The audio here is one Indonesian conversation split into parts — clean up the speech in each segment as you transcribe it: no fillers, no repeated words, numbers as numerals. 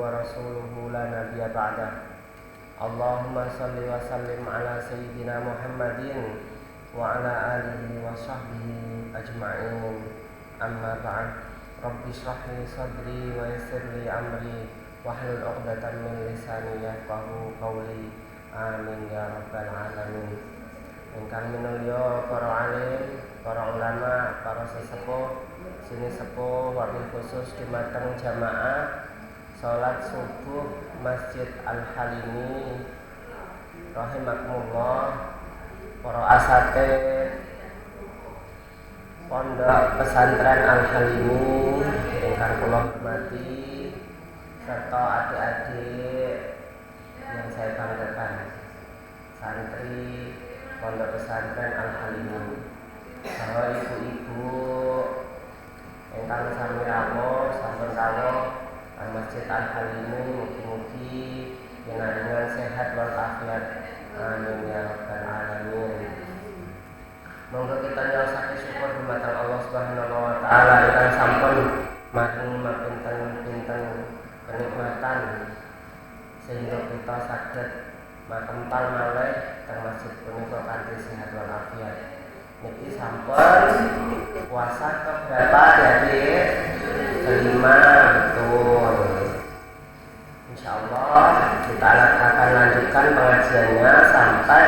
Warasuluhu la nabiyya ba'dah. Allahumma salli wa sallim ala sayyidina Muhammadin wa ala alihi wa sahbihi ajma'in. Amma ba'd. Rabbi shrah li sadri wa yassir li amri wahlul 'uqdatam min lisani yafqahu qawli. Amin ya rabbal alamin. Ingkang minulya para alim, para ulama, para sesepuh, sini sepuh wabil khusus dumateng jamaah salat subuh Masjid Al-Halimi rahimakumullah, para asatidz Pondok Pesantren Al-Halimi ingkang kula hormati serta adik-adik yang saya banggakan, santri Pondok Pesantren Al-Halimi, saha ibu-ibu ingkang sami rawuh sampun rawuh Masjid Al-Halimi, mugi-mugi panjenengan sehat walafiat. Amin ya rabbal alamin. Monggo kita nyosake syukur dumateng Allah Subhanahu wa taala ingkang sampun maringi pinten-pinten kenikmatan sehingga kita saged makempal malih teng masjid punika kanthi sehat walafiat. Niki sampun puasa keberapa jadi kelima, betul. Insyaallah kita akan lanjutkan pengajiannya sampai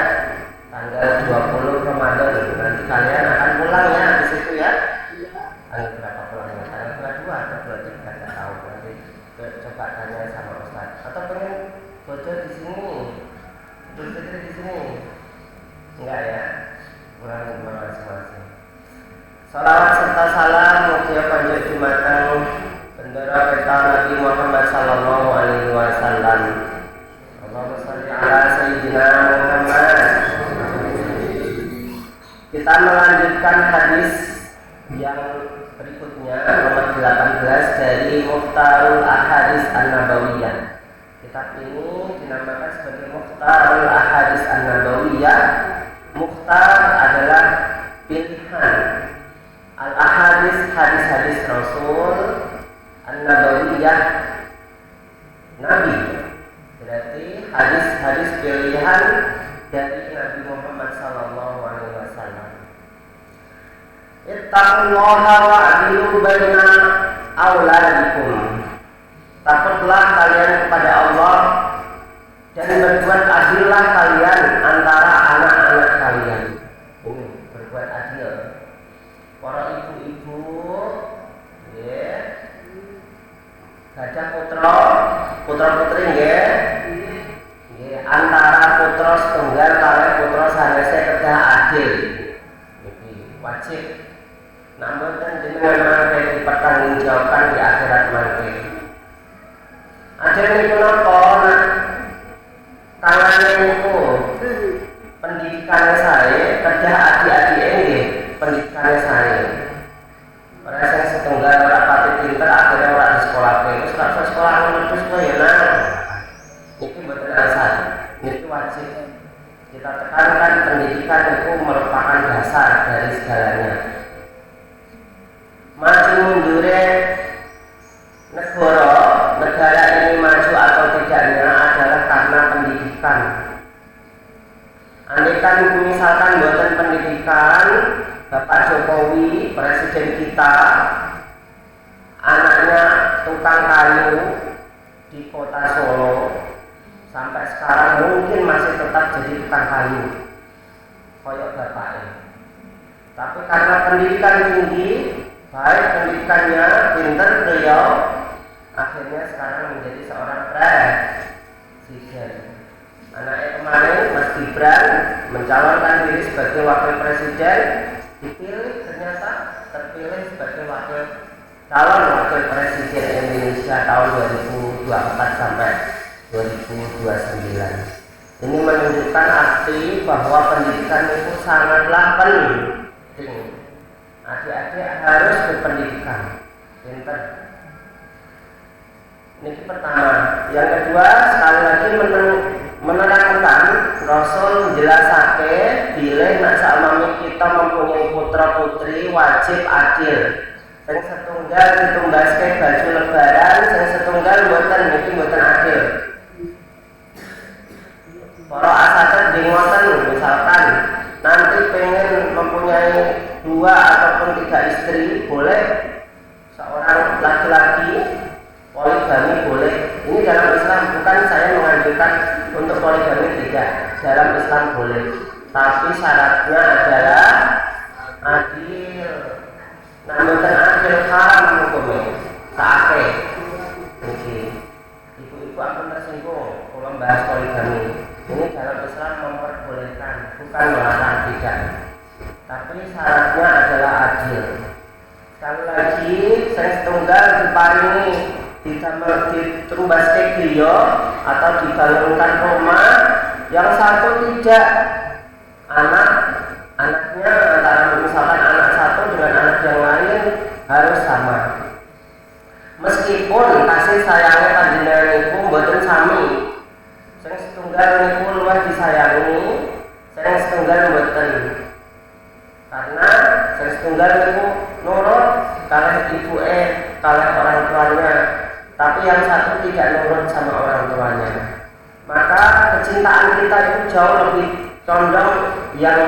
tanggal 20 Ramadan. Nanti kalian akan pulang ya di situ ya. Tanggal berapa pulangnya? Tanggal 22 atau 23 tidak tahu. Nanti coba tanya sama Ustaz. Atau pengen bocor di sini? Bocor di sini? Enggak ya? Kurang masing-masing. Salawat serta salam mugi panjenengan dumateng bendera kita Nabi Muhammad sallallahu alaihi wasallam. Allahumma shalli ala sayyidina Muhammad. Kita melanjutkan hadis yang berikutnya nomor 18 dari Mukhtarul Ahadits An-Nabawiyah. Kitab ini dinamakan sebagai Mukhtarul Ahadits An-Nabawiyah. Mukhtar adalah pilihan, al-ahadits hadis-hadis Rasul, an-nabawiyah Nabi, berarti hadis-hadis pilihan dari Nabi Muhammad sallallahu alaihi wasallam. Ittaqullaha wa adilu baina auladikum. Takutlah kalian kepada Allah dan berbuat adillah kalian antara anak-anak kalian. Ini berbuat adil. Para ibu-ibu, ya, gadah putra putri, ya, antara putra setunggal kalian putra sanese kedah adil. Ini wajib. Namun jenengan akan dipertanggungjawabkan di akhirat nanti. Adil itu nopo? Tangannya itu pendidikannya saya, kerja adik-adik ini pendidikannya saya. Orang yang setunggal orang pati pinter akhirnya orang di sekolah itu sekarang sekolah itu sekolah ya nah. Itu betul dasar, itu wajib. Kita tekankan pendidikan itu merupakan dasar dari segalanya. Maju mundurnya negara ini maju atau tidaknya adalah karena pendidikan. Andaikan misalkan buatan pendidikan, Bapak Jokowi, presiden kita, anaknya tukang kayu di kota Solo, sampai sekarang mungkin masih tetap jadi tukang kayu, koyok bapaknya. Tapi karena pendidikan tinggi, baik pendidikannya, pinter beliau, akhirnya sekarang menjadi seorang presiden. Anaknya kemarin Mas Gibran mencalonkan diri sebagai wakil presiden, dipilih ternyata terpilih sebagai calon wakil presiden Indonesia tahun 2024 sampai 2029. Ini menunjukkan arti bahwa pendidikan itu sangatlah penting. Adik-adik harus berpendidikan, pinter. Ini pertama. Yang kedua, sekali lagi menerangkan Rasul menjelaskan bila nak salmami kita mempunyai putra putri wajib adil. Sing setunggal ditumbaske baju lebaran, sing setunggal mboten, niki mboten adil. Para asatid di ngoten, misalkan nanti pengen mempunyai 2 ataupun 3 istri, boleh. Seorang laki-laki poligami boleh. Ini dalam Islam, bukan saya menganjurkan untuk poligami, tidak. Dalam Islam boleh, tapi syaratnya adalah adil. Nah, mboten adil haram hukumnya. Saake. Oke. Ibu-ibu akan tersinggung kalau membahas poligami. Ini dalam Islam memperbolehkan, bukan melarang, tidak. Tapi syaratnya adalah adil. Sekali lagi, saya setunggal diparingi ditumbaske griya atau dibangunkan rumah, yang satu tidak. Anaknya antara misalkan anak satu dengan anak yang lain harus sama. Meskipun kasih sayangnya panjenengan niku mboten sami. Sing setunggal niku luwih disayangi, sing setunggal mboten. Karena sing setunggal niku nurut kalih ibuke, kalih orang tuanya, tapi yang satu tidak nurut sama orang tuanya. Maka kecintaan kita itu jauh lebih condong yang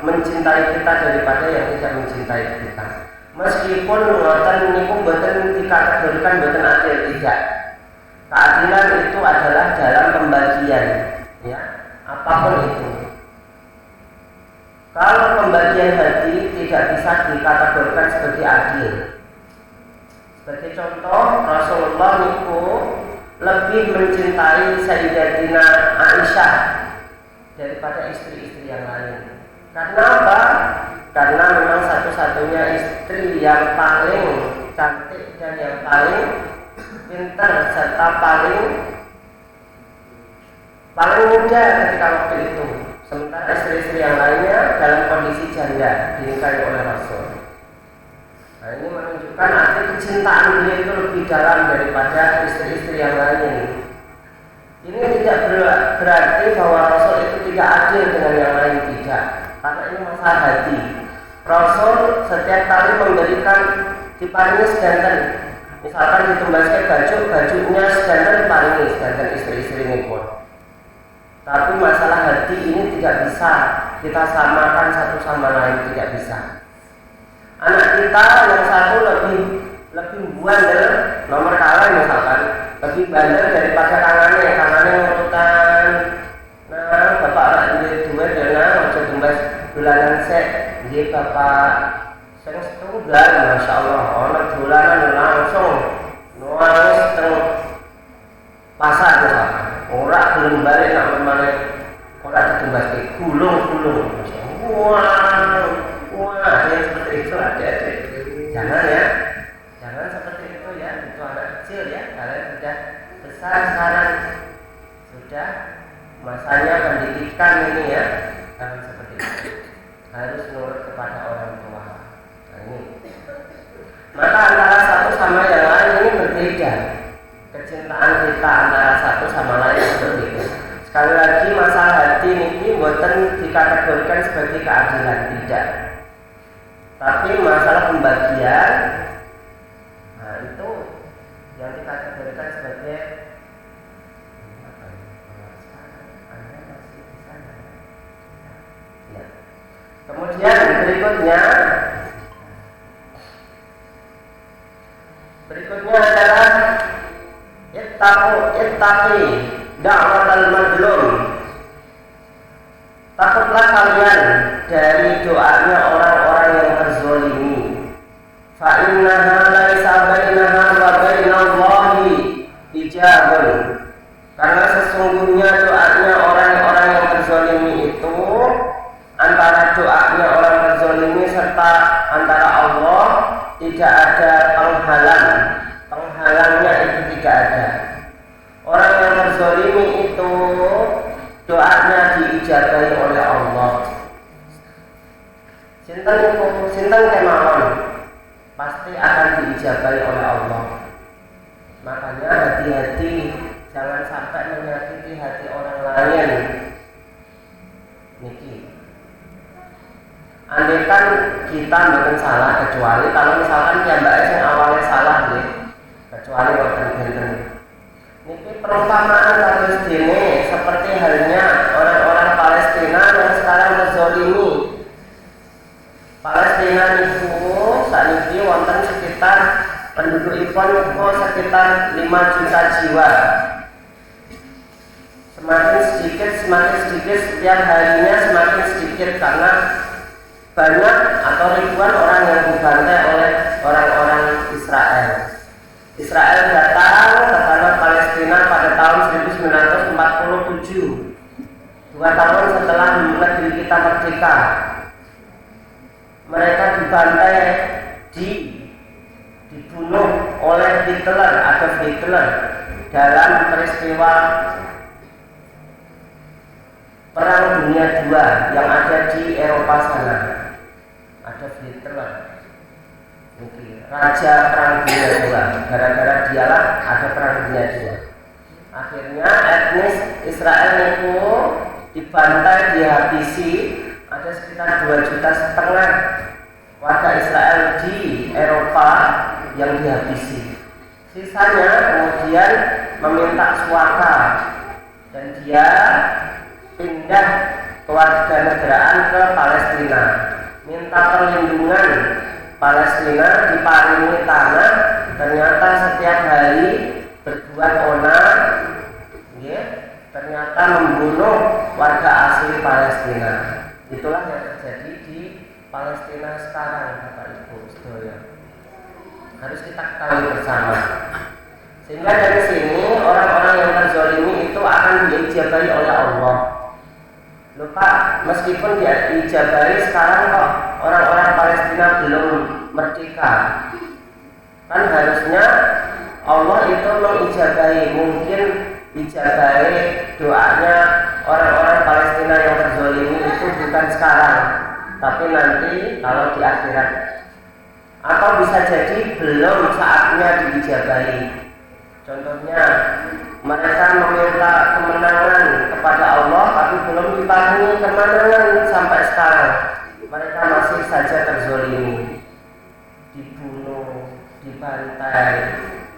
mencintai kita daripada yang tidak mencintai kita. Meskipun ngoten niku mboten dikategorikan mboten adil, tidak. Keadilan itu adalah dalam pembagian, ya, apapun itu. Kalau pembagian hati tidak bisa dikategorikan sebagai adil. Sebagai contoh, Rasulullah niku lebih mencintai Sayyidatina Aisyah daripada istri-istri yang lain. Karena apa? Karena memang satu-satunya istri yang paling cantik dan yang paling pintar serta paling muda ketika waktu itu. Sementara istri-istri yang lainnya dalam kondisi janda dinikahi oleh Rasul. Nah, ini menunjukkan arti kecintaan beliau itu lebih dalam daripada istri-istri yang lain. Ini tidak berarti bahwa Rasul itu tidak adil dengan yang lain, tidak. Karena ini masalah hati. Rasul setiap kali memberikan diparingi sedanten. Misalkan ditumbaskan bajunya sedanten diparingi sedanten istri-istri ini pun. Tapi masalah hati ini tidak bisa kita samakan satu sama lain, tidak bisa. Anak kita yang satu lebih bandel, nomor kalah misalkan, lebih bandel daripada kangannya ngurutan. Nah, bapak anak dua dana ojo tumbas bulanan sek, dia bapak sing setunggal, masya Allah, orang bulanan langsung nuangis teng pasar misalkan. Orang belum balik nak bermain, orang ditumbas gulung. Wah, yang seperti itu ada. Jangan seperti itu ya. Itu anak kecil ya. Kalian sudah besar sekarang, sudah masanya pendidikan ini ya. Jangan seperti itu. Harus nurut kepada orang tua. Nah, ini. Maka antara satu sama yang lain ini berbeda. Kecintaan kita antara satu sama lain berbeda. Sekali lagi masalah hati ini bukan dikategorikan sebagai keadilan, tidak. Tapi masalah pembagian, nah itu yang dikategorikan sebagai ya. Kemudian berikutnya adalah ittaqi da'watal mazlum. Takutlah kalian dari doanya orang-orang yang terzalimi. Fa innaha laisa bainaha wa bainallahi hijabun. Karena sesungguhnya doanya orang-orang yang terzalimi itu, antara doanya orang terzalimi serta antara Allah tidak ada penghalang. Penghalangnya itu tidak ada. Orang yang terzalimi itu doanya diijabahi oleh Allah. Sinten kemawon pasti akan diijabahi oleh Allah. Makanya hati-hati, jangan sampai menyakiti hati orang lain. Niki. andai kan kita mboten salah, kecuali kalau misalkan piyambake sing awalnya salah nggih, kecuali wonten benten. Niki perumpamaan kados dene seperti halnya orang-orang Palestina yang sekarang terzalimi. Palestina niku sakniki wonten sekitar pendudukipun sekitar 5 juta jiwa. Semakin sedikit setiap harinya semakin sedikit karena banyak atau ribuan orang yang dibantai oleh orang-orang Israel. Israel datang ke tanah Palestina pada tahun 1947, 2 tahun setelah negeri kita merdeka. Mereka dibantai, dibunuh oleh Adolf Hitler dalam peristiwa Perang Dunia II yang ada di Eropa sana. Adolf Hitler, Raja Perang Dunia II. Gara-gara dialah ada Perang Dunia II. Akhirnya etnis Israel itu dibantai, dihabisi. Ada sekitar 2,5 juta warga Israel di Eropa yang dihabisi. Sisanya kemudian meminta suaka dan dia pindah kewarganegaraan ke Palestina, minta perlindungan. Palestina diparingi tanah, ternyata setiap hari berbuat onar, ternyata membunuh warga asli Palestina. Itulah yang terjadi di Palestina sekarang, Bapak Ibu sedaya. Harus kita ketahui bersama. Sehingga dari sini orang-orang yang terzalimi itu akan diijabahi oleh Allah. Lupa, meskipun dia diijabahi sekarang kok orang-orang Palestina belum merdeka. Kan harusnya Allah itu mengijabahi, mungkin ijabahi doanya orang-orang Palestina yang terzalimi itu bukan sekarang, tapi nanti kalau di akhirat. Atau bisa jadi belum saatnya diijabahi. Contohnya mereka meminta kemenangan kepada Allah tapi belum diparingi kemenangan sampai sekarang. Mereka masih saja terzalimi, dibunuh, dibantai,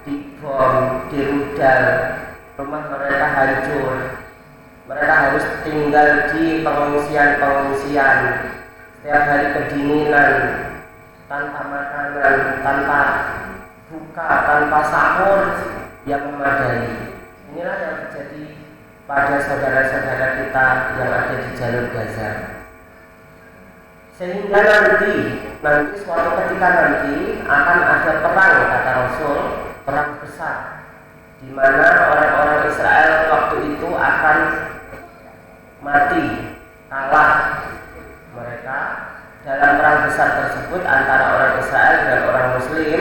dibom, dirudal, rumah mereka hancur. Mereka harus tinggal di pengungsian-pengungsian, setiap hari kedinginan, tanpa makanan, tanpa buka, tanpa sahur yang memadai. Inilah yang terjadi pada saudara-saudara kita yang ada di jalur Gaza. Sehingga nanti suatu ketika nanti akan ada perang, kata Rasul, perang besar, di mana orang-orang Israel waktu itu akan mati, kalah mereka dalam perang besar tersebut antara orang Israel dan orang Muslim.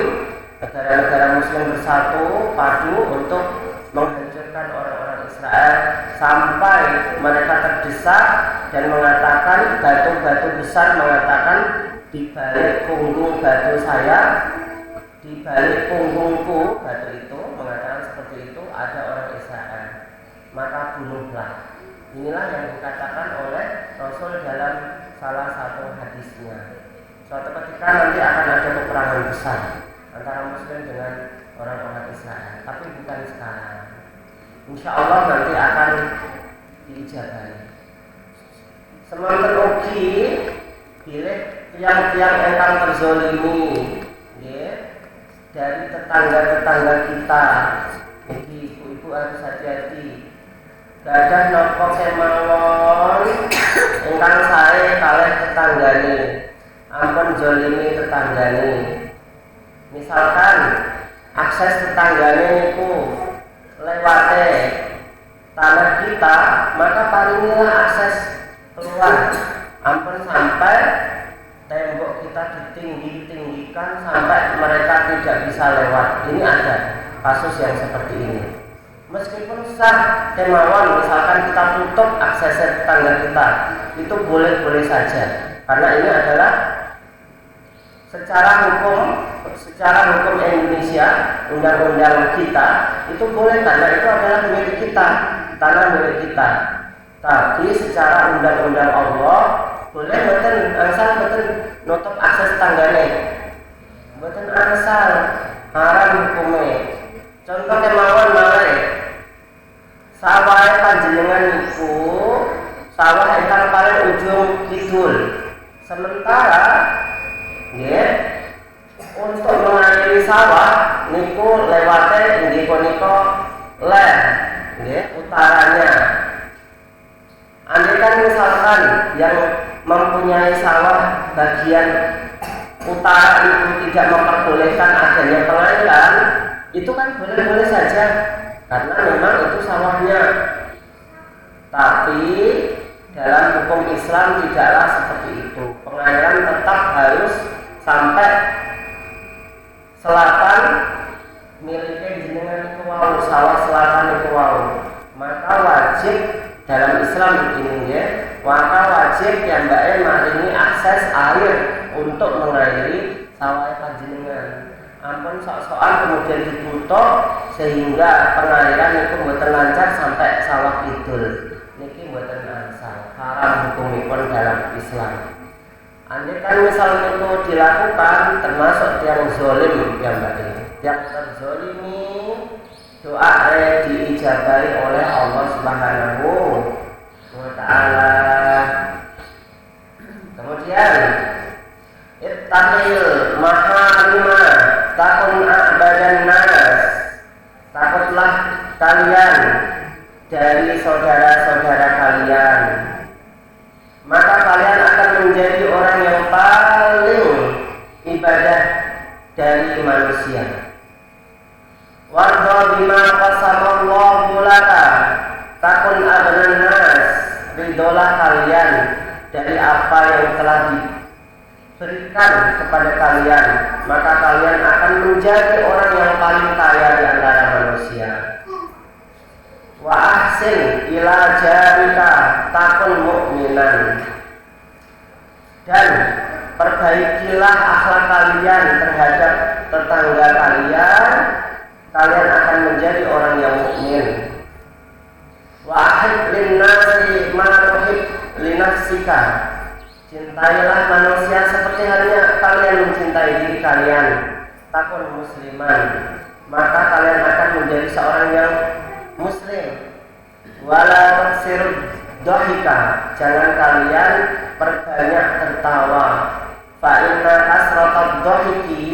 Negara-negara Muslim bersatu padu untuk menghancurkan orang-orang Israel sampai mereka terdesak dan mengatakan, batu-batu besar mengatakan, di balik punggung batu saya, di balik punggungku, batu itu mengatakan seperti itu, ada orang Israel, maka bunuhlah. Inilah yang dikatakan oleh Rasul dalam salah satu hadisnya. Suatu ketika nanti akan ada peperangan besar antara Muslim dengan orang-orang Israel, tapi bukan sekarang. Insya Allah nanti akan diijabahi. Semanten ugi pilih tiang-tiang engkang terzalimi, dari tetangga-tetangga kita. Jadi ibu-ibu harus hati-hati. Gadah nopo kemawon ingkang sae kalih tetanggane, ampun zalimi tetanggane. Misalkan akses tetanggane niku lewate tanah kita, maka paringilah akses keluar. Ampun sampai tembok kita ditinggikan sampai mereka tidak bisa lewat. Ini ada kasus yang seperti ini. Meskipun sah kemauan, misalkan kita tutup akses tetangga kita, itu boleh-boleh saja, karena ini adalah secara hukum Indonesia, undang-undang kita itu boleh, karena itu adalah milik kita, tanah milik kita. Tapi secara undang-undang Allah boleh mboten angsal mboten nutup akses tanggane. Mboten angsal haram hukume. Contoh kemawon malih. Sawahe panjenengan niku sawah ingkang paling ujung kidul. Sementara nggih untuk mengairi sawah niku lewate inggih punika ler nggih utaranya. Andai kan misalkan yang mempunyai sawah bagian utara itu tidak memperbolehkan adanya pengairan, itu kan boleh-boleh saja karena memang itu sawahnya. Tapi dalam hukum Islam tidaklah seperti itu. Pengairan tetap harus sampai selatan miliknya jenengan itu wau, sawah selatan itu wau. Maka wajib dalam Islam ini ya, maka wajib yang mbake maringi akses air untuk mengairi sawah panjenengan. Ampun sok-sokan kemudian ditutup sehingga pengairan itu mboten lancar sampai sawah kidul. Niki mboten angsal, haram hukumipun dalam Islam. Andai kan misal itu dilakukan termasuk tiang zolim yang mbak, tiang terzolimi doa diijabahi oleh Allah Subhanahu wa Ta'ala. Kemudian ittaqil maharima takun a'badan nas, takutlah kalian dari saudara-saudara kalian, maka kalian akan menjadi orang yang paling ibadah dari manusia. Warda bima qasamallahu laka takun abnan nas, ridolah kalian dari apa yang telah diberikan kepada kalian, maka kalian akan menjadi orang yang paling kaya di antara manusia. Wa ahsin ila jarika takun mu'minan, dan perbaikilah akhlak kalian terhadap tetangga kalian, kalian akan menjadi orang yang mukmin. Wa ahib linnasi ma tuhib linafsika, cintailah manusia seperti halnya kalian mencintai diri kalian. Takun musliman, maka kalian akan menjadi seorang yang muslim. Wala taksirud dhahika, jangan kalian perbanyak tertawa. Fa inna kasratad dhahiki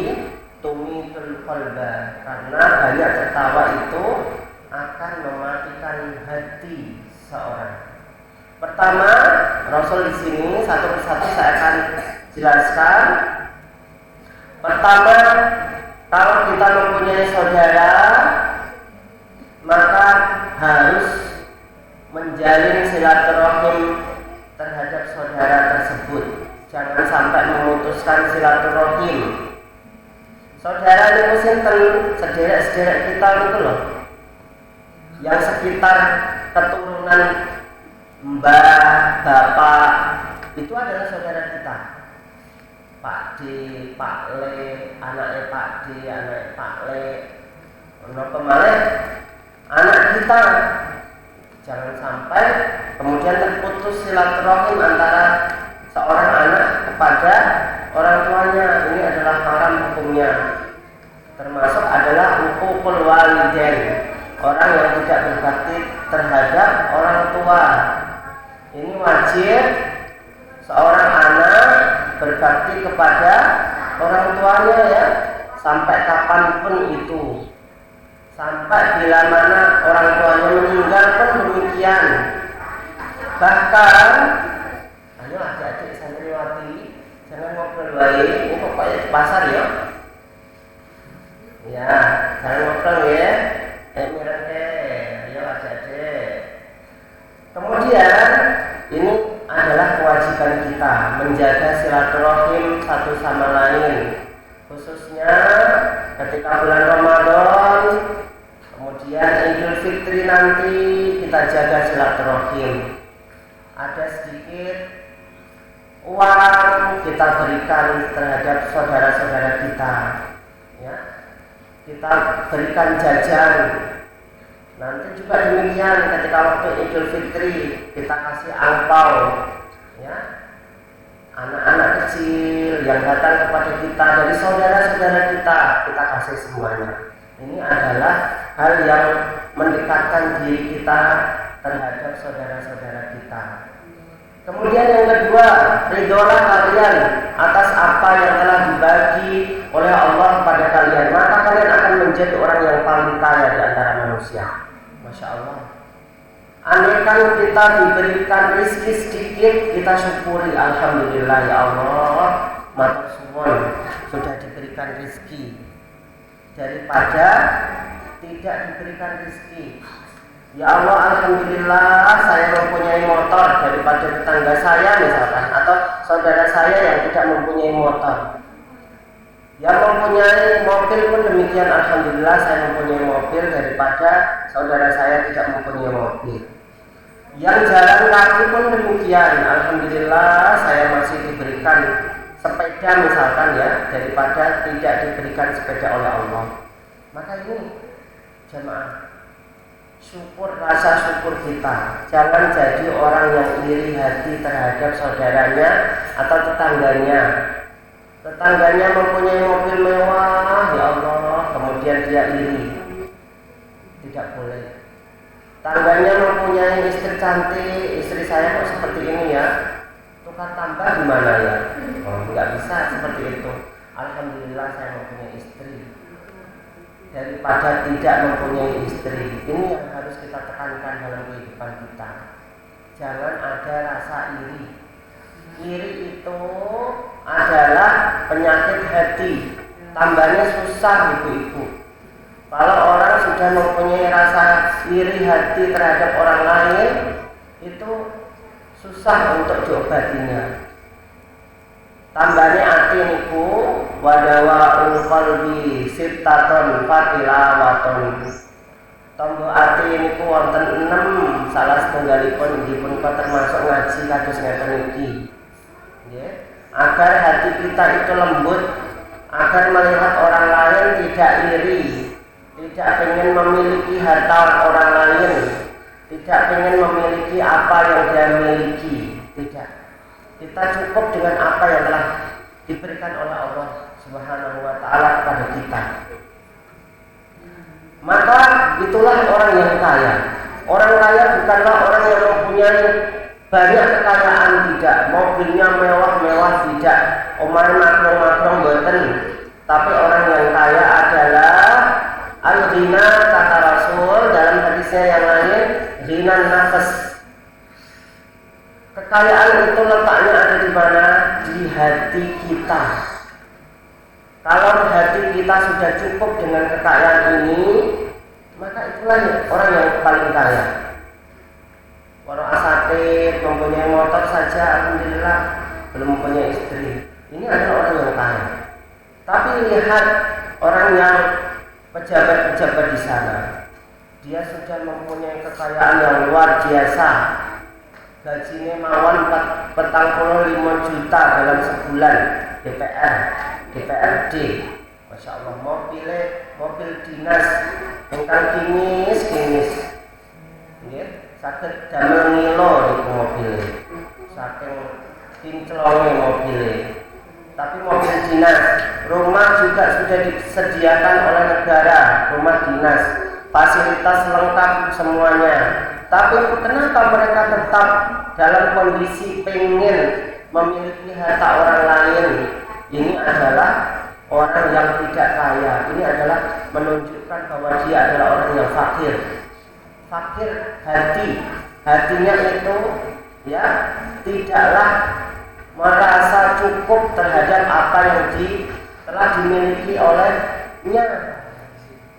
tumitul qalba, karena banyak tertawa itu akan mematikan hati seorang. Pertama, Rasul di sini satu persatu saya akan jelaskan. Pertama, kalau kita mempunyai saudara, maka harus menjalin silaturahim terhadap saudara tersebut. Jangan sampai memutuskan silaturahim. Saudara ini sinten, sederek-sederek kita itu loh, yang sekitar keturunan mbah, bapak, itu adalah saudara kita. Pak D, Pak Le, anaknya Pak D, anaknya Pak Le, ono kemalih anak kita. Jangan sampai kemudian terputus silaturahim antara seorang anak kepada orang tuanya. Ini adalah haram hukumnya. Termasuk adalah uququl walidain, orang yang tidak berbakti terhadap orang tua. Ini wajib seorang anak berbakti kepada orang tuanya ya, sampai kapanpun itu. Sampai bila mana orang tuanya meninggal pun demikian. Bahkan, ayo adik-adik santriwati, jangan ngobrol wae, ini pokoknya di pasar ya. Ya, jangan ngobrol ya. Mirate, ayo adik-adik. Kemudian, ini adalah kewajiban kita menjaga silaturahim satu sama lain, khususnya ketika bulan Ramadan. Kemudian Idul Fitri nanti kita jaga silaturahim. Ada sedikit uang kita berikan terhadap saudara-saudara kita, ya. Kita berikan jajan. Nanti juga demikian ketika waktu Idul Fitri kita kasih angpau, ya. anak-anak kecil yang datang kepada kita dari saudara-saudara kita kasih semuanya. Ini adalah hal yang mendekatkan diri kita terhadap saudara-saudara kita. Kemudian yang kedua, ridholah kalian atas apa yang telah dibagi oleh Allah kepada kalian, maka kalian akan menjadi orang yang paling kaya di antara manusia. Masya Allah. Andaikan kita diberikan rezeki sedikit, kita syukuri, alhamdulillah ya Allah, matur suwun sudah diberikan rezeki, daripada tidak diberikan rezeki. Ya Allah, alhamdulillah saya mempunyai motor daripada tetangga saya misalkan, atau saudara saya yang tidak mempunyai motor. Yang mempunyai mobil pun demikian, alhamdulillah saya mempunyai mobil daripada saudara saya tidak mempunyai mobil. Yang jalan kaki pun demikian, alhamdulillah saya masih diberikan sepeda misalkan ya, daripada tidak diberikan sepeda oleh Allah. Maka ini jamaah, syukur, rasa syukur kita. Jangan jadi orang yang iri hati terhadap saudaranya atau tetangganya. Tetangganya mempunyai mobil mewah, ya Allah, kemudian dia iri. Tidak boleh. Tangganya mempunyai istri cantik, istri saya kok seperti ini ya, tukar tambah gimana ya? Oh, nggak bisa seperti itu. Alhamdulillah saya mempunyai istri, daripada tidak mempunyai istri. Ini yang harus kita tekankan dalam kehidupan kita. Jangan ada rasa iri. Iri itu adalah penyakit hati, tambahnya susah ibu-ibu. Kalau orang sudah mempunyai rasa iri hati terhadap orang lain, itu susah untuk diobatinya. Tambahnya hati niku wadawa qalbi sittaton fatilawaton. Tombol hati niku wonten 6, salah setunggalipun inggih punika termasuk ngaji kados ngeten iki. Nggih, agar hati kita itu lembut, agar melihat orang lain tidak iri, tidak ingin memiliki harta orang lain, tidak ingin memiliki apa yang dia miliki, tidak. Kita cukup dengan apa yang telah diberikan oleh Allah Subhanahu wa ta'ala kepada kita. Maka itulah orang yang kaya. Orang kaya bukanlah orang yang mempunyai banyak kekayaan, tidak. Mobilnya mewah-mewah, tidak. Omahe makrong-makrong boten. Tapi orang yang kaya adalah al-ghina, kata Rasul dalam hadisnya yang lain, ghina nafas. Kekayaan itu letaknya ada di mana? Di hati kita. Kalau hati kita sudah cukup dengan kekayaan ini, maka itulah orang yang paling kaya. Orang asatid mempunyai motor saja, alhamdulillah, belum mempunyai istri. Ini adalah orang yang kaya. Tapi lihat orang yang pejabat-pejabat di sana, dia sudah mempunyai kekayaan yang luar biasa. Gajinya mawon 45 juta dalam sebulan. DPRD, Masya Allah, mobil dinas ingkang kinis, saged damel ngilo niku mobil, saking kinclonge mobil. Tapi mobil dinas, rumah juga sudah disediakan oleh negara, rumah dinas, fasilitas lengkap semuanya. Tapi kenapa mereka tetap dalam kondisi pengen memiliki harta orang lain? Ini adalah orang yang tidak kaya. Ini adalah menunjukkan bahwa dia adalah orang yang fakir. Fakir hatinya itu ya tidaklah merasa cukup terhadap apa yang telah dimiliki olehnya.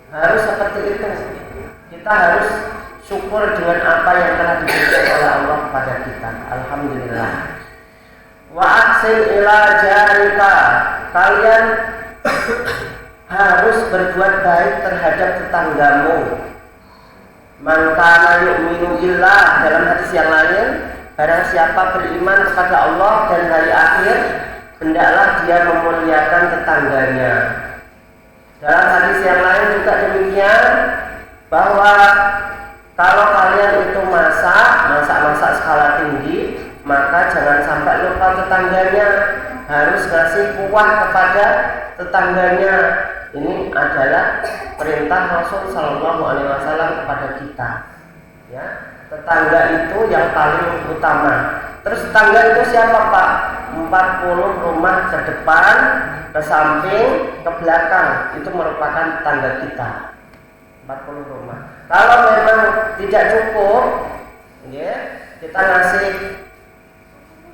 Harus seperti itu. Kita harus syukur dengan apa yang telah diberikan oleh Allah kepada kita. Alhamdulillah. Wa ahsin ila jarika, kalian harus berbuat baik terhadap tetanggamu. Man kana yu'minu billah, dalam hadis yang lain, barang siapa beriman kepada Allah dan hari akhir, hendaklah dia memuliakan tetangganya. Dalam hadis yang lain juga demikian, bahwa kalau kalian itu masak skala tinggi, maka jangan sampai lupa tetangganya, harus kasih kuah kepada tetangganya. Ini adalah perintah Rasul Shallallahu Alaihi Wasallam kepada kita. Ya, tetangga itu yang paling utama. Terus tetangga itu siapa Pak? 40 rumah ke depan, ke samping, ke belakang, itu merupakan tetangga kita. 40 rumah. Kalau memang tidak cukup, ya, kita ngasih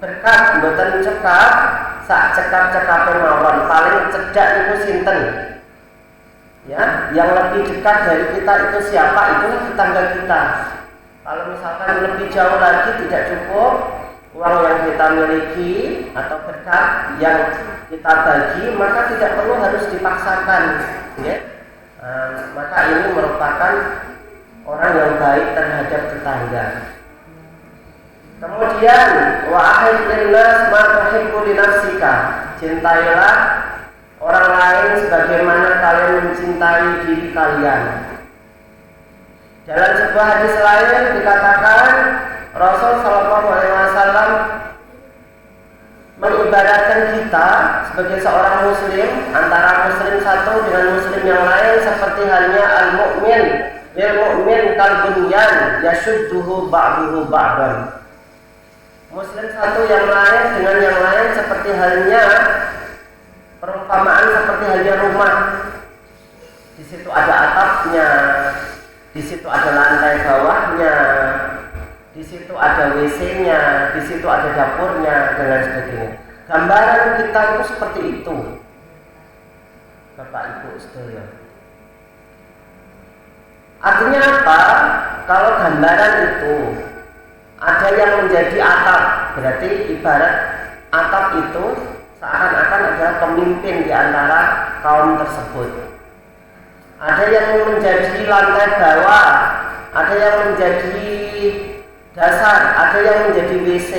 berkat, mboten cekap, sak cekap-cekape mawon, paling cedak itu sinten. Ya, yang lebih dekat dari kita itu siapa? Itulah tetangga kita. Kalau misalkan lebih jauh lagi tidak cukup uang yang kita miliki atau berkat yang kita bagi, maka tidak perlu harus dipaksakan, ya. Maka ini merupakan orang yang baik terhadap tetangga. Kemudian wa ahibbin nas ma tuhibbu li nafsika, cintailah orang lain sebagaimana kalian mencintai diri kalian. Dalam sebuah hadis lain dikatakan Rasul Shallallahu Alaihi Wasallam mengibaratkan kita sebagai seorang muslim, antara muslim satu dengan muslim yang lain seperti halnya al-mu'min lil mu'min kal bunyan yashudduhu ba'duhu ba'dan. Muslim satu yang lain dengan yang lain seperti halnya, perumpamaan seperti halnya rumah. Di situ ada atapnya, di situ ada lantai bawahnya, di situ ada WC-nya, di situ ada dapurnya, dan lain sebagainya. Gambaran kita itu seperti itu, Bapak Ibu sekalian. Artinya apa? Kalau gambaran itu ada yang menjadi atap, berarti ibarat atap itu seakan-akan adalah pemimpin di antara kaum tersebut. Ada yang menjadi lantai bawah, ada yang menjadi dasar, ada yang menjadi WC.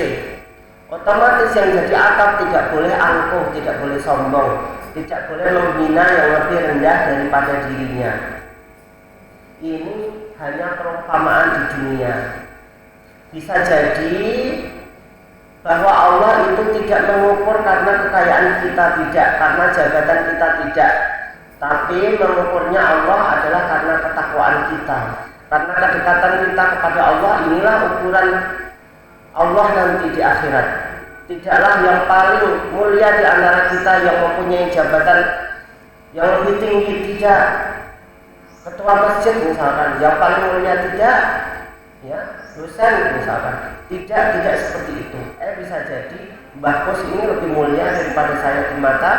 Otomatis yang jadi atap tidak boleh angkuh, tidak boleh sombong, tidak boleh menghina yang lebih rendah daripada dirinya. Ini hanya perumpamaan di dunia. Bisa jadi bahwa Allah itu tidak mengukur karena kekayaan kita, tidak karena jabatan kita, tidak, tapi mengukurnya Allah adalah karena ketakwaan kita. Karena kedekatan kita kepada Allah, inilah ukuran Allah nanti di akhirat. Tidaklah yang paling mulia di antara kita yang mempunyai jabatan yang lebih tinggi, tidak. Ketua masjid misalkan, yang paling mulia tidak, ya, dosen misalkan, tidak seperti itu. Bisa jadi Mbah Kus ini lebih mulia daripada saya di mata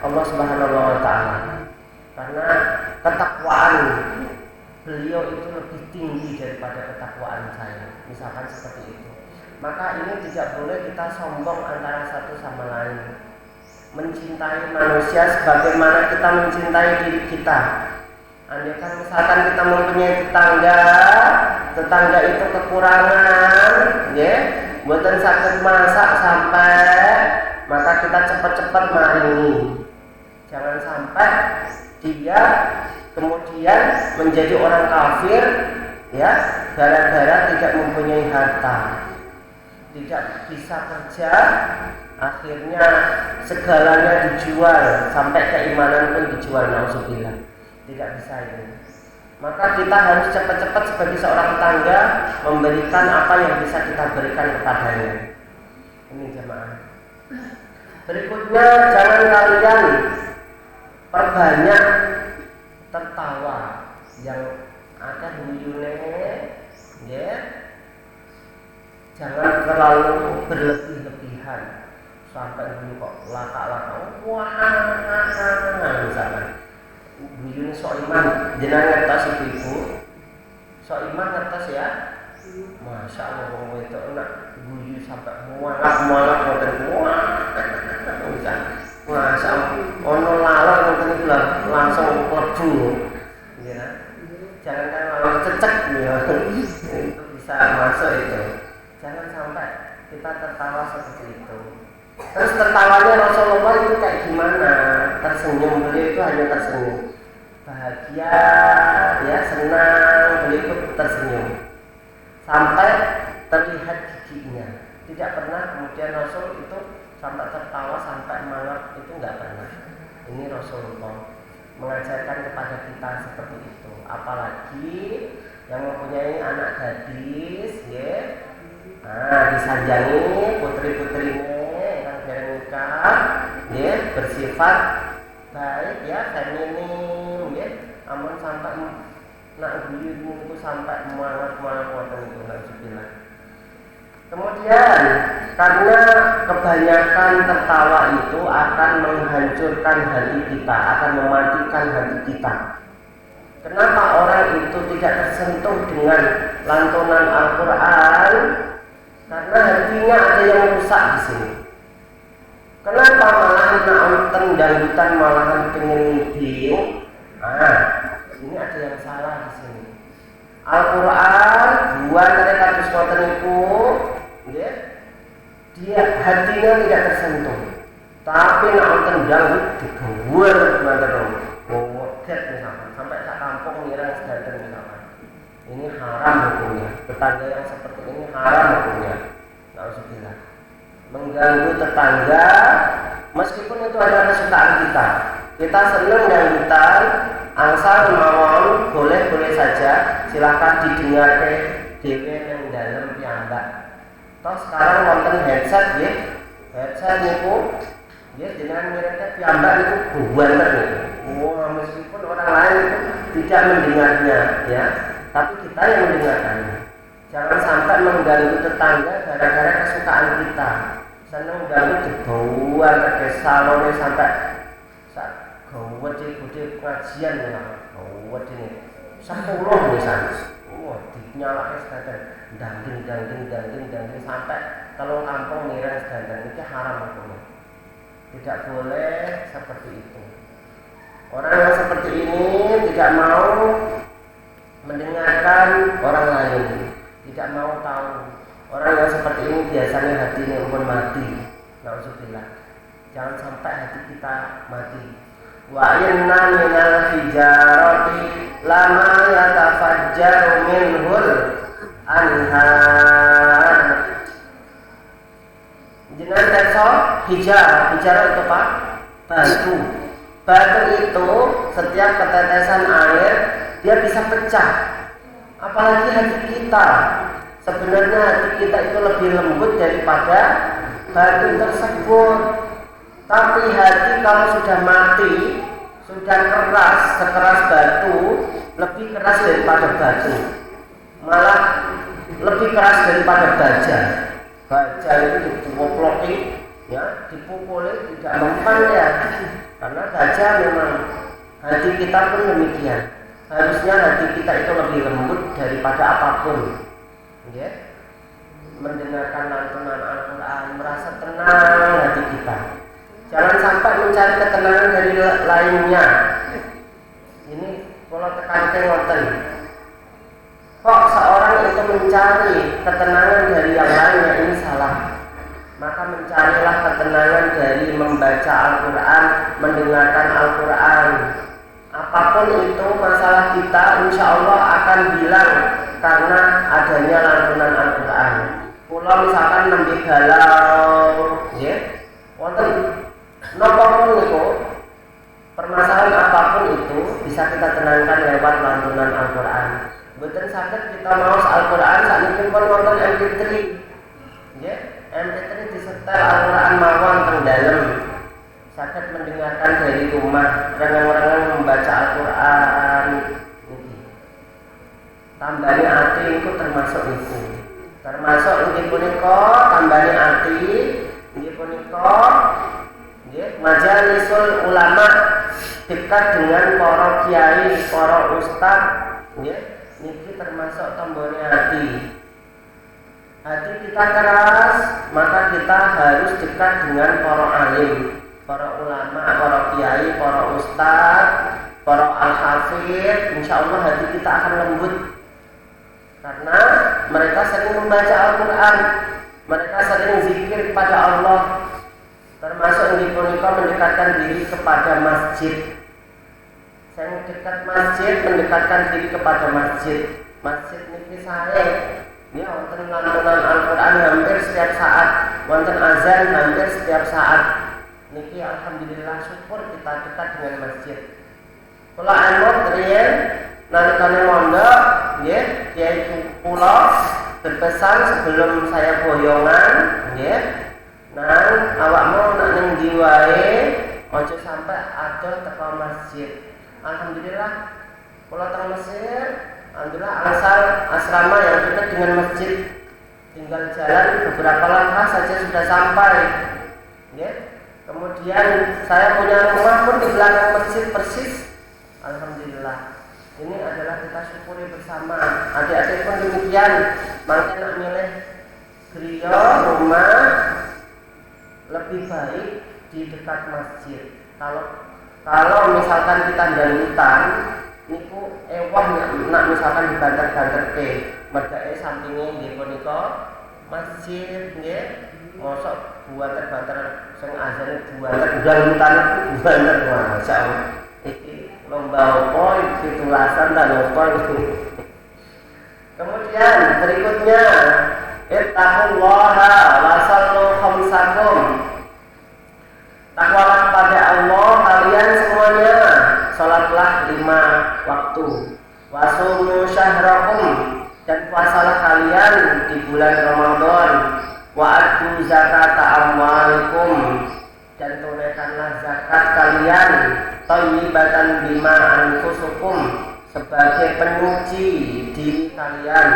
Allah Subhanahu wa Ta'ala, karena ketakwaan beliau itu lebih tinggi daripada ketakwaan saya, misalkan seperti itu. Maka ini tidak boleh kita sombong antara satu sama lain. Mencintai manusia sebagaimana kita mencintai diri kita. Andaikan misalkan kita mempunyai tetangga itu kekurangan, ya, buatan sakit masak sampai, maka kita cepat-cepat maringi. Jangan sampai dia kemudian menjadi orang kafir, ya, gara-gara tidak mempunyai harta, tidak bisa kerja, akhirnya segalanya dijual, sampai keimanan pun dijual, nauzubillah. Tidak bisa ini. Maka kita harus cepat-cepat sebagai seorang tetangga memberikan apa yang bisa kita berikan kepadanya. Ini jemaah. Berikutnya, jangan kalian perbanyak tertawa yang ada guyune, ya. Jangan terlalu berlebih-lebihan sampai dulu kok laka-laka. Wah, misalkan guyune Soiman, jenengan ngertos ibu. Soiman ngertos ya? Masya Allah, wong itu enak guyu sampai mualak ngoten kuat. Masya Allah, ono lalat ngoten langsung klebu. Ya. Jangan kan lalat cecek ya. Itu bisa masuk itu. Jangan sampai kita tertawa seperti itu. Terus tertawanya Rasulullah itu kayak gimana? Tersenyum, beliau itu hanya tersenyum, bahagia, ya, senang, beliau itu tersenyum sampai terlihat giginya. Tidak pernah kemudian Rasul itu sampai tertawa, sampai malam, itu nggak pernah. Ini Rasulullah mengajarkan kepada kita seperti itu. Apalagi yang mempunyai anak gadis, ya, disanjangi putri-putrinya yang nikah, ya, bersifat baik, ya, feminim, ya. Namun sampai nak guyu itu sampai semangat itu nggak. Kemudian karena kebanyakan tertawa itu akan menghancurkan hati kita, akan mematikan hati kita. Kenapa orang itu tidak tersentuh dengan lantunan Al-Quran? Karena hatinya ada yang rusak di sini. Kenapa malahan nonton dangdutan malahan pengen ngiding? Ini ada yang salah di sini. Al-Quran buat mereka terus ngoten niku, ya, dia hatinya tidak tersentuh. Tapi nonton dangdut digawur ngoten ngoget misalkan sampai sak kampung ngira sedanten misalkan. Ini haram hukumnya. Tetangga yang seperti ini haram hukumnya. Nauzubillah. Mengganggu tetangga meskipun itu adalah kesukaan kita. Kita senang dangdutan, angsal mawon boleh-boleh saja, silakan didengarkan dhewe nang dalem piyambak. Toh sekarang wonten headset nggih. Headset niku nggih jenengan ngiringke piyambak niku banter niku. Meskipun orang lain itu tidak mendengarnya, ya, tapi kita yang mendengarkannya. Jangan sampai mengganggu tetangga gara-gara kesukaan kita. Seneng ganggu dibawa ke salonnya sampai gawat di pengajian ya, gawat ini 10 misalnya, dinyalakan sedanten, dangding sampai kalau kampung ngira sedanten, itu haram hukumnya. Tidak boleh seperti itu. Orang yang seperti ini tidak mau mendengarkan orang lain, tidak mau tahu. Orang yang seperti ini biasanya hatinya pun mati. Nauzubillah. Jangan sampai hati kita mati. Wa inna minal hijarati lama yatafajjaru minhul anhar. Jenengan kersa hijarah itu Pak, batu. Batu itu setiap ketetesan air dia bisa pecah. Apalagi hati kita. Sebenarnya hati kita itu lebih lembut daripada batu tersebut. Tapi hati kalau sudah mati, sudah keras, sekeras batu, lebih keras daripada batu. Malah lebih keras daripada baja. Baja itu dipukuli, ya, dipukuli tidak mempan ya. Karena baja memang hati kita pun demikian. Harusnya hati kita itu lebih lembut daripada apapun. Ya, mendengarkan lantunan Al-Quran, merasa tenang hati kita. Jangan sampai mencari ketenangan dari lainnya. Ini kalau tekan ngoten. Kok seorang itu mencari ketenangan dari yang lainnya, ini salah. Maka mencarilah ketenangan dari membaca Al-Quran, mendengarkan Al-Quran. Apapun itu masalah kita, insya Allah akan hilang karena adanya lantunan Al-Quran. Kalau misalkan nembe galau, ya, wonten nopapun itu, permasalahan apapun itu bisa kita tenangkan lewat lantunan Al-Quran. Betul sakit kita mau Al-Quran saat ini pun wonten MP3, ya, MP3 disetel Al-Quran mawon teng dalem. Sakit mendengarkan dari rumah, rengang-rengang membaca Al-Quran. Tambahnya hati itu termasuk itu. Termasuk inggih punika tambahnya hati, inggih punika nggih majalisul ulama, dekat dengan para kiai, para ustaz, nggih niki termasuk tambahnya hati. Hati kita keras, maka kita harus dekat dengan para alim, para ulama, para kiai, para ustaz, para al-hafidh. Insyaallah hati kita akan lembut. Karena mereka sering membaca Al-Quran, mereka sering zikir kepada Allah, termasuk yang dipunika mendekatkan diri kepada masjid. Saya dekat masjid, mendekatkan diri kepada masjid. Masjid niki saya, ya wonten lantunan Al-Qur'an hampir setiap saat, wonten azan hampir setiap saat. Niki alhamdulillah syukur kita dekat dengan masjid. Kula emot riyen nalikane mondok nggih, Kyai kula berpesan sebelum saya boyongan nggih, nang awakmu nak ning ndi wae aja sampai ada teko masjid. Alhamdulillah kula teng Mesir, alhamdulillah asal asrama yang dekat dengan masjid, tinggal jalan beberapa langkah saja sudah sampai. Nggih. Kemudian saya punya rumah pun di belakang masjid persis. Alhamdulillah. Ini adalah kita syukuri bersama. Adik-adik pun demikian. Maka nak milih griya rumah lebih baik di dekat masjid. Kalau misalkan kita ndang hutan, niku ewah nak misalkan dibanter-banterke, medake sampinge nggih punika masjid nggih. Mosok banter-banter sing azane banter ndang hutan banter masyaallah. Iki lomba apa iki tulasan dan apa itu. Kemudian berikutnya ittaqullaha wa sallu khamsakum. Takwalah kepada Allah kalian semuanya, salatlah 5 waktu. Wasumu syahrakum, dan puasalah kalian di bulan Ramadan. Wa atu zakata amwalikum, dan tunaikanlah zakat kalian thayyibatan bima anfusukum, sebagai penyuci diri kalian.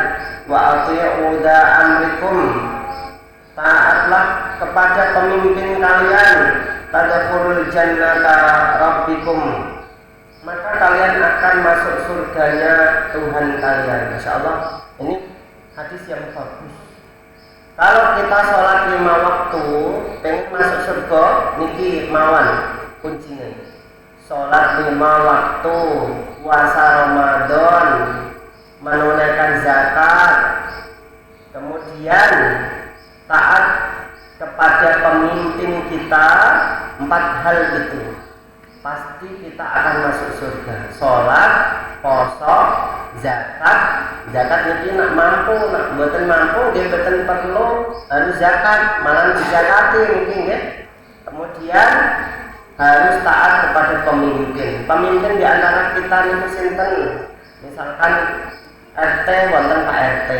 Wa ati'u da amrikum, taatlah kepada pemimpin kalian. Tadkhulul jannata rabbikum, maka kalian akan masuk surganya Tuhan kalian. Masya Allah, ini hadis yang bagus. Kalau kita sholat 5 waktu pengen masuk surga, niki mawan kuncinya. Sholat 5 waktu, puasa Ramadan, menunaikan zakat, kemudian taat kepada pemimpin kita, 4 hal itu pasti kita akan masuk surga. Sholat, poso, zakat. Zakat niki nak mampu, nak mboten mampu dia mboten perlu harus zakat, malah dizakati niki nggih. Kemudian harus taat kepada pemimpin. Pemimpin di antara kita niku sinten? Misalkan RT wonten Pak RT,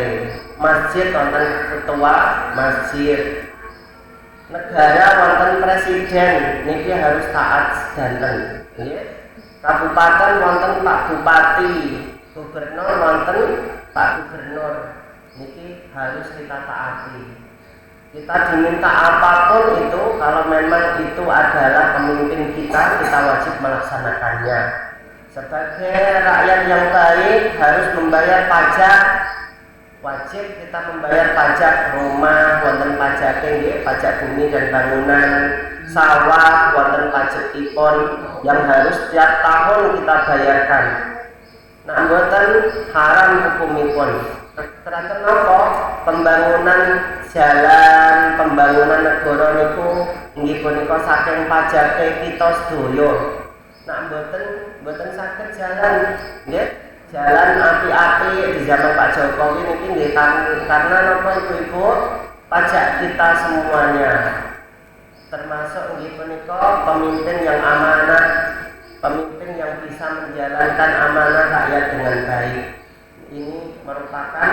masjid wonten ketua masjid, negara wonten presiden, niki harus taat sedanten nggih. Kabupaten wonten Pak Bupati, gubernur wonten Pak Gubernur, niki harus kita taati. Kita diminta apapun itu, kalau memang itu adalah pemimpin kita wajib melaksanakannya. Sebagai rakyat yang baik harus membayar pajak. Wajib kita membayar pajak rumah, wonten pajak nggih, pajak bumi dan bangunan, sawah, wonten pajak ipon yang harus setiap tahun kita bayarkan. Nah, mboten haram hukumipun. Ternyata napa? Pembangunan jalan, pembangunan negara niku nggih punika saking pajake kita sedaya. Nah, mboten saged jalan nggih. Jalan api-api di zaman Pak Jokowi niki nggih karena napa Ibu-ibu? Pajak kita semuanya. Termasuk nggih punika pemimpin yang amanah, pemimpin yang bisa menjalankan amanah rakyat dengan baik. Ini merupakan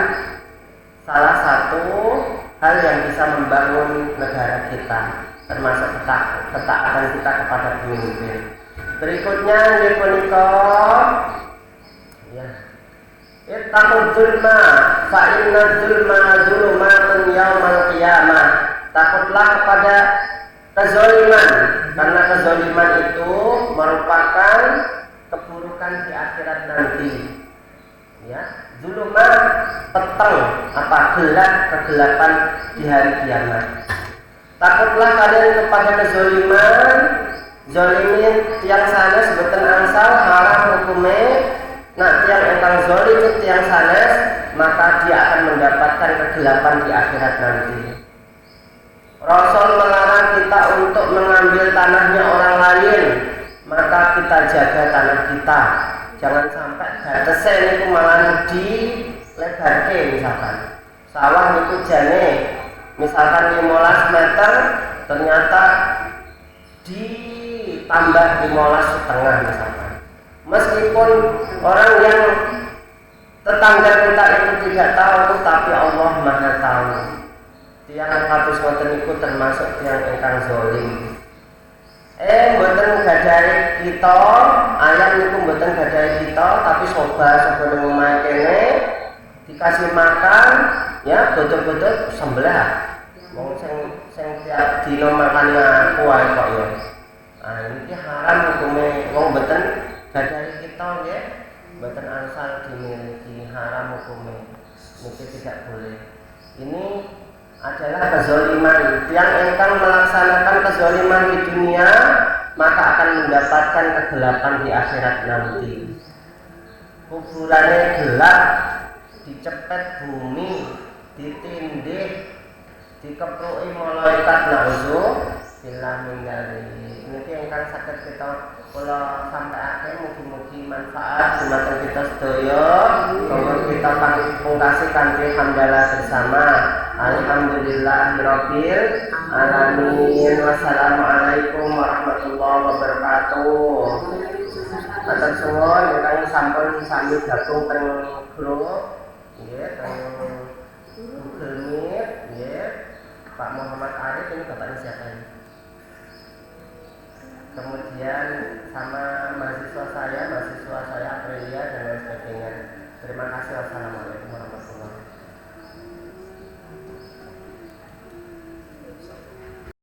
salah satu hal yang bisa membangun negara kita, termasuk ketaatan kita kepada pemimpin. Berikutnya nggih punika ya. Ittaqul zulma fa inna zulma zulumatun yaumal qiyamah. Takutlah kepada kezaliman, karena kezaliman itu merupakan keburukan di akhirat nanti. Ya, zulumat peteng, apa gelap, kegelapan di hari kiamat. Takutlah kalian kepada kezaliman, zalimin tiang sanes boten angsal haram hukume. Nah, tiang engkang zalim tiang sanes, maka dia akan mendapatkan kegelapan di akhirat nanti. Rasul melarang kita untuk mengambil tanahnya orang lain, maka kita jaga tanah kita. Jangan sampai batasnya ini malah dilebarke misalkan. sawah itu jane misalkan 15 meter ternyata ditambah 15,5 misalkan. Meskipun orang yang tetangga kita itu tidak tahu, tapi Allah Maha tahu. Tiang kados ngoten niku termasuk tiang ingkang zalim. Mboten gadhahi kita, ayam niku mboten gadhahi kita, tapi soba nang omahe kene dikasih makan, ya bodot-bodot sembelih. Wong sing tiap dina makan aku ae kok ya. Ah iki haram hukume wong mboten gadhahi kita nggih. Mboten angsal dimiliki, haram hukume. Niki tidak boleh. Ini adalah kezaliman. Yang engkang melaksanakan kezaliman di dunia maka akan mendapatkan kegelapan di akhirat nanti. Kuburannya gelap, dicepet bumi, ditindih, dikepruki malaikat na'udzubillah min dzalik. Niki engkang saged kita kula sampaiake mugi-mugi manfaat dumateng kita sedaya. Kemudian kita pungkasi kanthi hamdalah bersama. Alhamdulillahirabbil alamin. Wassalamualaikum warahmatullahi wabarakatuh. Atur suwun ingkang sampun sami gabung teng grup nggih teng Google Meet nggih. Pak Muhammad Arif ini bapaknya siapa ini? Kemudian sama mahasiswa saya Aprilia dan lain sebagainya. Terima kasih. Wassalamualaikum warahmatullahi wabarakatuh.